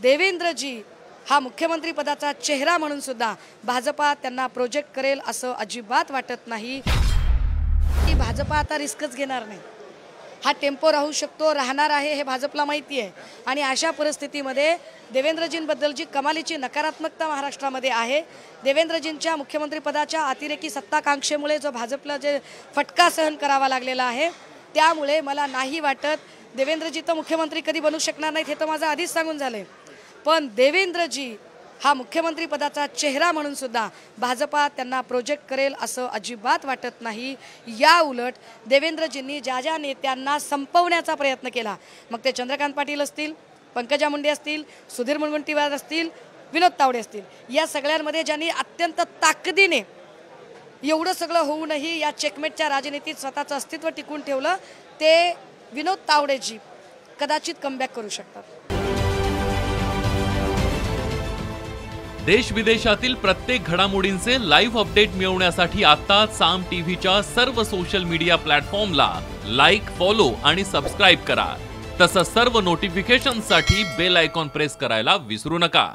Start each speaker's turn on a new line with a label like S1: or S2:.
S1: देवेंद्रजी हा मुख्यमंत्री पदाचा चेहरा म्हणून सुद्धा भाजपा त्यांना प्रोजेक्ट करेल असं अजिबात वाटत नाही। की भाजपा आता रिस्कच घेणार नाही, हा टेम्पो राहू शकतो, राहणार आहे हे भाजपला माहिती आहे। आणि अशा परिस्थितीमध्ये देवेंद्रजींबद्दलची कमालीची नकारात्मकता महाराष्ट्रामध्ये आहे। देवेंद्रजींच्या मुख्यमंत्री पदाच्या अतिरेकी सत्ताकांक्षेमुळे जो भाजपला जे फटका सहन करावा लागलेला आहे, त्यामुळे मला नाही वाटत देवेंद्रजी तर मुख्यमंत्री कधी बनू शकणार नाहीत, हे तर माझं आधीच सांगून झाले। पण देवेंद्रजी हा मुख्यमंत्री पदाचा चेहरा म्हणून सुद्धा भाजपा त्यांना प्रोजेक्ट करेल असं अजिबात वाटत नाही। या उलट देवेंद्रजींनी ज्या ज्या नेत्यांना संपवण्याचा प्रयत्न केला, मग ते चंद्रकांत पाटील असतील, पंकजा मुंडे असतील, सुधीर मुनगंटीवार असतील, विनोद तावडे असतील, या सगळ्यांमध्ये ज्यांनी अत्यंत ताकदीने एवढं सगळं होऊनही या चेकमेटच्या राजनीतीत स्वतःचं अस्तित्व टिकून ठेवलं, ते विनोद तावडेजी कदाचित कमबॅक करू शकतात।
S2: देश विदेशातील प्रत्येक घडामोडींचे लाईव्ह अपडेट मिळवण्यासाठी आता साम टीव्हीच्या सर्व सोशल मीडिया प्लॅटफॉर्मला लाईक, फॉलो आणि सबस्क्राईब करा। तसंच सर्व नोटिफिकेशनसाठी बेल आयकॉन प्रेस करायला विसरू नका।